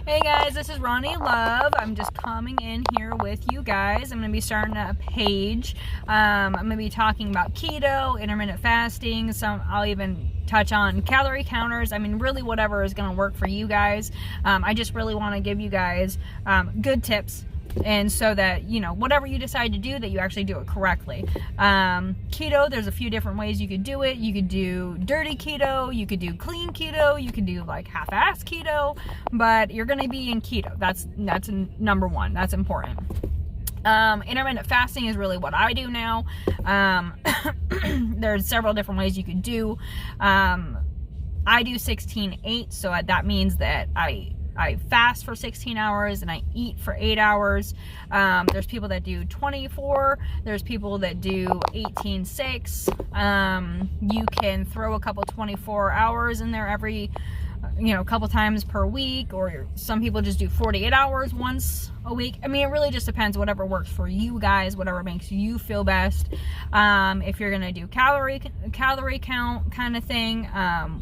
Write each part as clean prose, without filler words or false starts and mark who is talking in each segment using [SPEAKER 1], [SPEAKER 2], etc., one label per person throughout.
[SPEAKER 1] Hey guys, this is Ronnie Love. I'm just coming in here with you guys. I'm going to be starting a page. I'm going to be talking about keto, intermittent fasting. I'll even touch on calorie counters. I mean, really whatever is going to work for you guys. I just really want to give you guys good tips. And so that, whatever you decide to do, that you actually do it correctly. Keto, there's a few different ways you could do it. You could do dirty keto, you could do clean keto, you could do like half-ass keto, but you're going to be in keto. That's number one. That's important. Intermittent fasting is really what I do now. There's several different ways you could do. I do 16-8, so that means that I fast for 16 hours and I eat for 8 hours. There's people that do 24. There's people that do 18-6. You can throw a couple 24 hours in there every, a couple times per week, or some people just do 48 hours once a week. I mean, it really just depends, whatever works for you guys, whatever makes you feel best. If you're gonna do calorie count kind of thing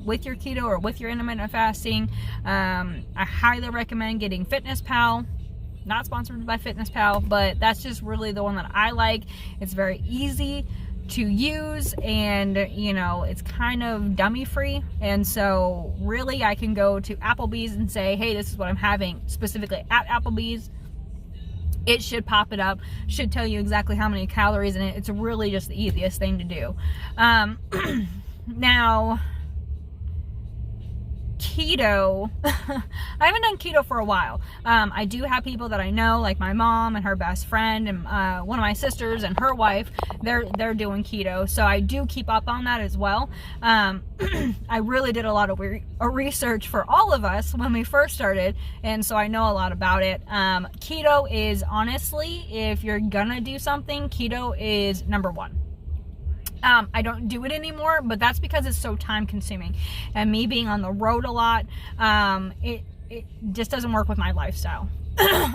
[SPEAKER 1] with your keto or with your intermittent fasting, I highly recommend getting FitnessPal. Not sponsored by FitnessPal, but that's just really the one that I like. It's very easy to use, and it's kind of dummy free, and so really I can go to Applebee's and say, hey, this is what I'm having specifically at Applebee's. It should pop it up, should tell you exactly how many calories in it. It's really just the easiest thing to do. Now, keto, I haven't done keto for a while. I do have people that I know, like my mom and her best friend, and one of my sisters and her wife, they're doing keto, so I do keep up on that as well. I really did a lot of research for all of us when we first started, and so I know a lot about it. Keto is, honestly, if you're gonna do something, keto is number one. I don't do it anymore, but that's because it's so time consuming, and me being on the road a lot, it just doesn't work with my lifestyle.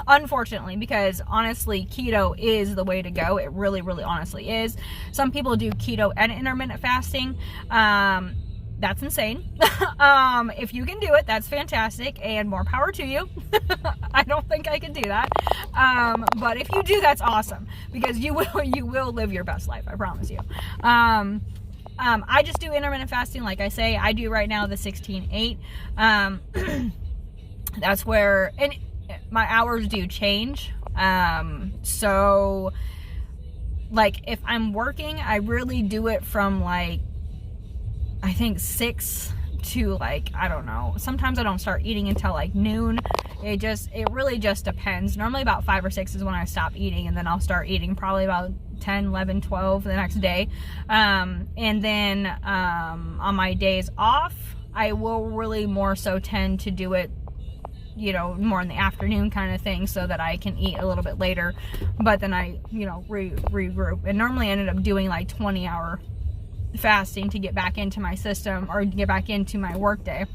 [SPEAKER 1] Unfortunately, because honestly, keto is the way to go. It really, really honestly is. Some people do keto and intermittent fasting. That's insane. If you can do it, that's fantastic, and more power to you. I don't think I can do that. But if you do, that's awesome, because you will live your best life, I promise you. I just do intermittent fasting, like I say. I do right now the 16-8. That's where, and my hours do change. So like if I'm working, I really do it from like, I think 6 to like, I don't know. Sometimes I don't start eating until like noon. It really just depends. Normally about 5 or 6 is when I stop eating, and then I'll start eating probably about 10, 11, 12 the next day. And then on my days off, I will really more so tend to do it, more in the afternoon kind of thing, so that I can eat a little bit later. But then I, regroup. And normally I ended up doing like 20-hour fasting to get back into my system, or get back into my work day.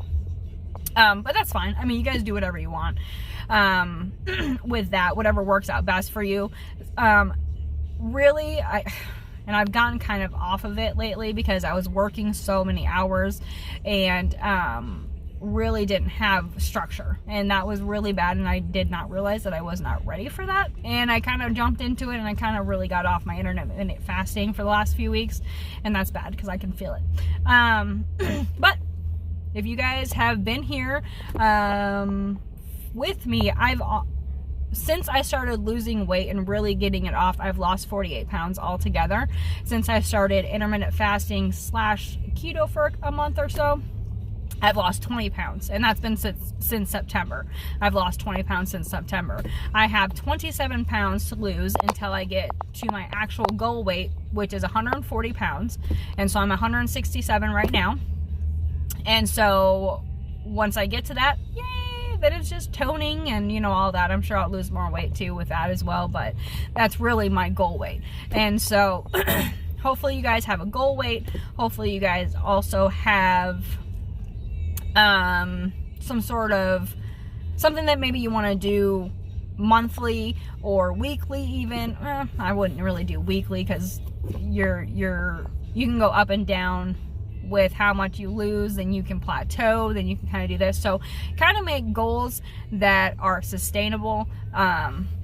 [SPEAKER 1] But that's fine. I mean, you guys do whatever you want with that, whatever works out best for you. Really, I've gotten kind of off of it lately because I was working so many hours, and really didn't have structure, and that was really bad, and I did not realize that I was not ready for that, and I kind of jumped into it, and I kind of really got off my intermittent fasting for the last few weeks, and that's bad because I can feel it. But if you guys have been here with me, since I started losing weight and really getting it off, I've lost 48 pounds altogether since I started intermittent fasting / keto for a month or so. I've lost 20 pounds, and that's been since September. I've lost 20 pounds since September. I have 27 pounds to lose until I get to my actual goal weight, which is 140 pounds. And so I'm 167 right now. And so once I get to that, yay, then it's just toning and, all that. I'm sure I'll lose more weight too with that as well, but that's really my goal weight. And so hopefully you guys have a goal weight. Hopefully you guys also have some sort of something that maybe you want to do monthly or weekly even. I wouldn't really do weekly, because you can go up and down with how much you lose, then you can plateau, then you can kind of do this. So kind of make goals that are sustainable.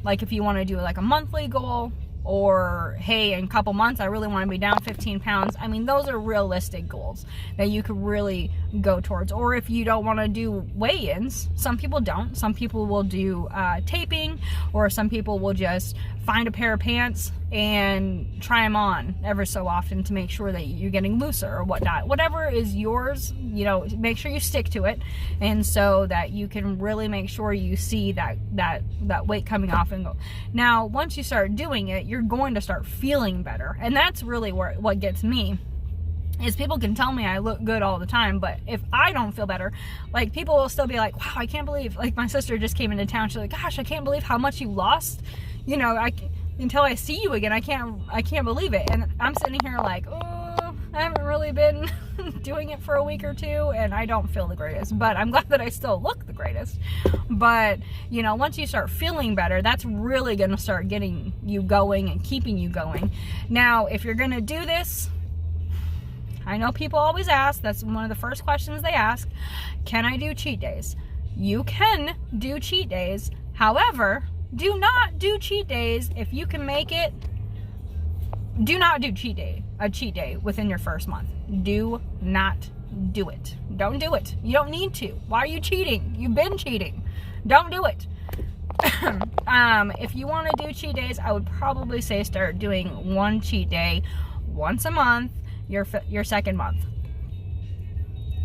[SPEAKER 1] Like if you want to do like a monthly goal, or hey, in a couple months I really want to be down 15 pounds. I mean, those are realistic goals that you could really go towards. Or if you don't want to do weigh-ins, some people don't. Some people will do taping, or some people will just find a pair of pants and try them on every so often to make sure that you're getting looser or whatnot. Whatever is yours, you know, make sure you stick to it, and so that you can really make sure you see that weight coming off and go. Now, once you start doing it, you're going to start feeling better, and that's really what gets me. Is people can tell me I look good all the time, but if I don't feel better, like people will still be like, wow, I can't believe, like my sister just came into town, she's like, gosh, I can't believe how much you lost, you know, until I see you again, I can't believe it. And I'm sitting here like, oh, I haven't really been doing it for a week or two, and I don't feel the greatest, but I'm glad that I still look the greatest. But you know, once you start feeling better, that's really going to start getting you going and keeping you going. Now, if you're going to do this, I know people always ask, that's one of the first questions they ask, can I do cheat days? You can do cheat days. However, do not do cheat days if you can make it. Do not do a cheat day within your first month. Do not do it. Don't do it. You don't need to. Why are you cheating? You've been cheating. Don't do it. If you want to do cheat days, I would probably say start doing one cheat day once a month, your second month.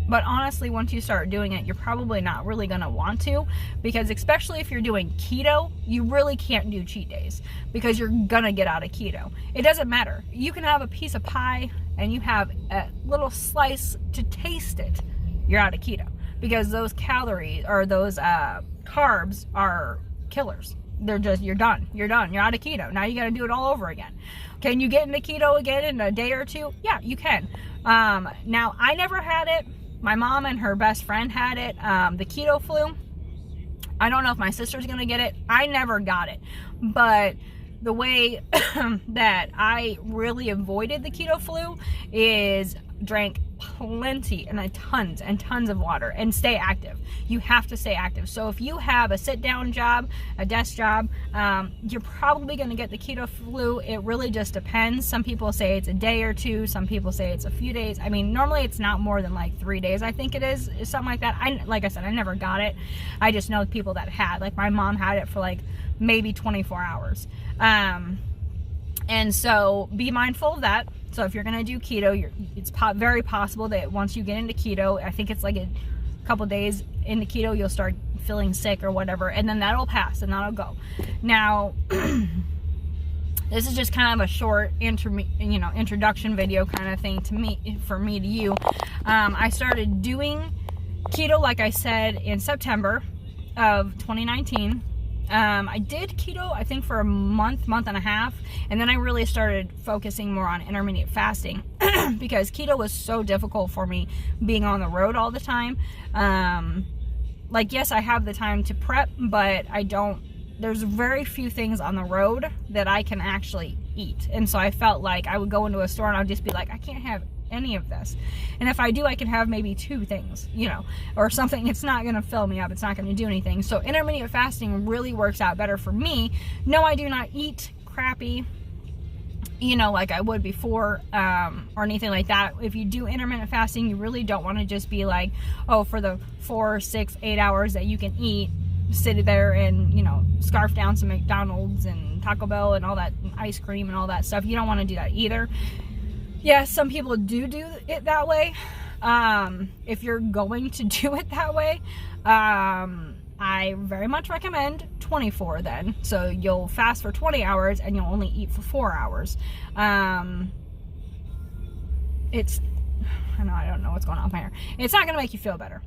[SPEAKER 1] But honestly, once you start doing it, you're probably not really going to want to, because especially if you're doing keto, you really can't do cheat days because you're going to get out of keto. It doesn't matter. You can have a piece of pie and you have a little slice to taste it. You're out of keto because those calories or those carbs are killers. They're just, you're done. You're out of keto. Now you got to do it all over again. Can you get into keto again in a day or two? Yeah, you can. Now, I never had it. My mom and her best friend had it, the keto flu. I don't know if my sister's going to get it. I never got it. But the way that I really avoided the keto flu is drank plenty and tons of water and stay active. You have to stay active. So if you have a sit-down job, a desk job, you're probably going to get the keto flu. It really just depends. Some people say it's a day or two. Some people say it's a few days. I mean, normally it's not more than like 3 days. I think it is something like that. Like I said, I never got it. I just know people that had. Like my mom had it for like maybe 24 hours. And so be mindful of that. So if you're going to do keto, it's very possible that once you get into keto, I think it's like a couple days into keto, you'll start feeling sick or whatever, and then that'll pass and that'll go. Now, this is just kind of a short introduction video kind of thing for me to you. I started doing keto, like I said, in September of 2019. I did keto, I think, for a month and a half, and then I really started focusing more on intermittent fasting because keto was so difficult for me being on the road all the time. Like, yes, I have the time to prep, but there's very few things on the road that I can actually eat. And so I felt like I would go into a store and I'd just be like, I can't have any of this, and if I do, I can have maybe 2 things, or something. It's not going to fill me up. It's not going to do anything. So intermittent fasting really works out better for me. No, I do not eat crappy, like I would before, or anything like that. If you do intermittent fasting, you really don't want to just be like, oh, for the 4, 6, 8 hours that you can eat, sit there and scarf down some McDonald's and Taco Bell and all that, and ice cream and all that stuff. You don't want to do that either. Yeah, some people do it that way. If you're going to do it that way, I very much recommend 24 then. So you'll fast for 20 hours and you'll only eat for 4 hours. I don't know what's going on with my hair. It's not going to make you feel better.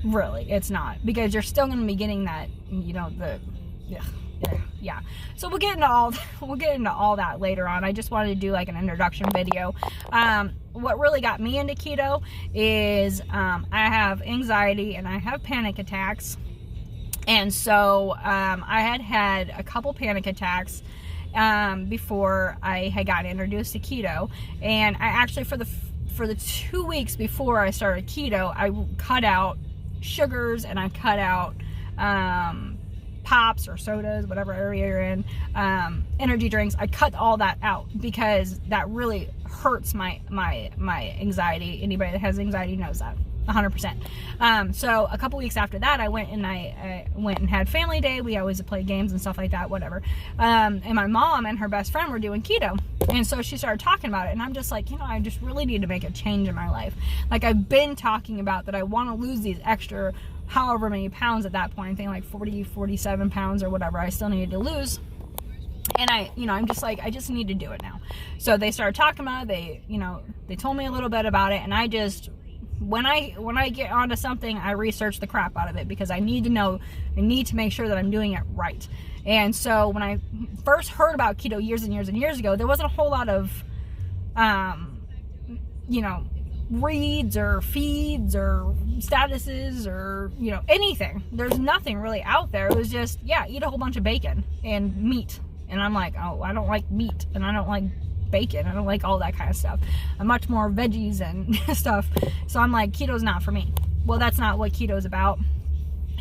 [SPEAKER 1] Really, it's not. Because you're still going to be getting that, yeah. So we'll get into all that later on. I just wanted to do like an introduction video. What really got me into keto is I have anxiety and I have panic attacks, and so I had a couple panic attacks before I had gotten introduced to keto, and I actually, for the for the 2 weeks before I started keto, I cut out sugars and I cut out pops or sodas, whatever area you're in, energy drinks. I cut all that out because that really hurts my anxiety. Anybody that has anxiety knows that 100%. So a couple weeks after that, I went and had family day. We always play games and stuff like that, whatever. And my mom and her best friend were doing keto. And so she started talking about it. And I'm just like, I just really need to make a change in my life. Like, I've been talking about that I want to lose these extra however many pounds at that point. I think like 40, 47 pounds or whatever I still needed to lose. And I'm just like, I just need to do it now. So they started talking about it. They told me a little bit about it. And I just, when I get onto something, I research the crap out of it because I need to know, I need to make sure that I'm doing it right. And so when I first heard about keto years and years and years ago, there wasn't a whole lot of, reads or feeds or statuses or, anything. There's nothing really out there. It was just, eat a whole bunch of bacon and meat. And I'm like, oh, I don't like meat and I don't like bacon. I don't like all that kind of stuff. I'm much more veggies and stuff. So I'm like, keto's not for me. Well, that's not what keto is about.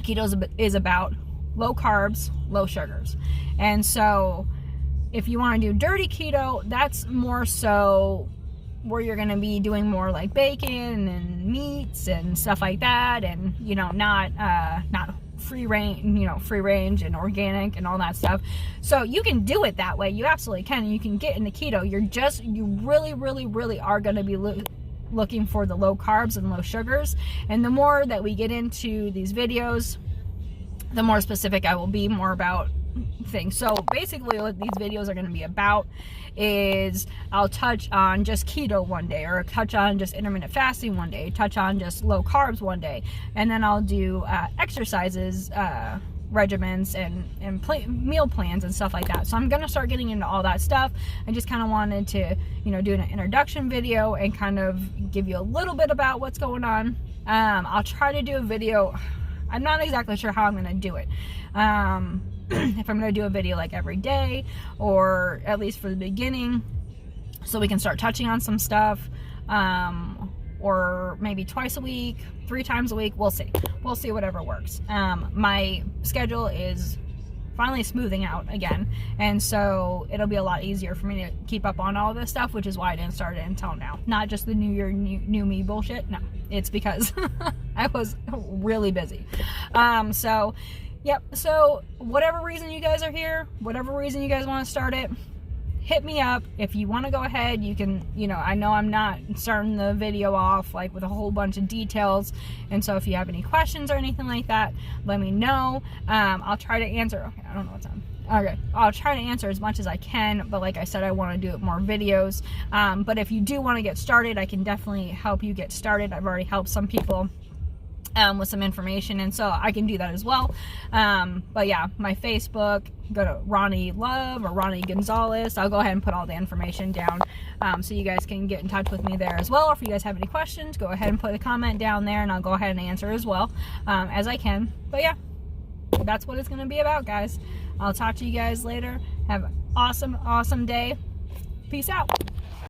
[SPEAKER 1] Keto is about low carbs, low sugars. And so if you want to do dirty keto, that's more so where you're going to be doing more like bacon and meats and stuff like that. And, not free range and organic and all that stuff. So you can do it that way. You absolutely can. You can get into keto. You really, really, really are going to be looking for the low carbs and low sugars. And the more that we get into these videos, the more specific I will be more about things. So basically what these videos are going to be about is I'll touch on just keto one day, or touch on just intermittent fasting one day, touch on just low carbs one day, and then I'll do exercises, regimens and meal plans and stuff like that. So I'm going to start getting into all that stuff. I just kind of wanted to, do an introduction video and kind of give you a little bit about what's going on. I'll try to do a video. I'm not exactly sure how I'm going to do it. If I'm going to do a video like every day, or at least for the beginning, so we can start touching on some stuff, or maybe twice a week, 3 times a week. We'll see whatever works. My schedule is finally smoothing out again, and so it'll be a lot easier for me to keep up on all this stuff, which is why I didn't start it until now. Not just the new year, new me bullshit. No, it's because I was really busy. Yep, so whatever reason you guys are here, whatever reason you guys want to start it, hit me up. If you want to go ahead, you can, I know I'm not starting the video off like with a whole bunch of details, and so if you have any questions or anything like that, let me know. I'll try to answer. Okay, I don't know what time. Okay, I'll try to answer as much as I can, but like I said, I want to do more videos. But if you do want to get started, I can definitely help you get started. I've already helped some people with some information, and so I can do that as well. But yeah, my Facebook, go to Ronnie Love or Ronnie Gonzalez. I'll go ahead and put all the information down, so you guys can get in touch with me there as well. Or if you guys have any questions, go ahead and put a comment down there, and I'll go ahead and answer as well, as I can. But yeah, that's what it's going to be about, guys. I'll talk to you guys later. Have an awesome day. Peace out.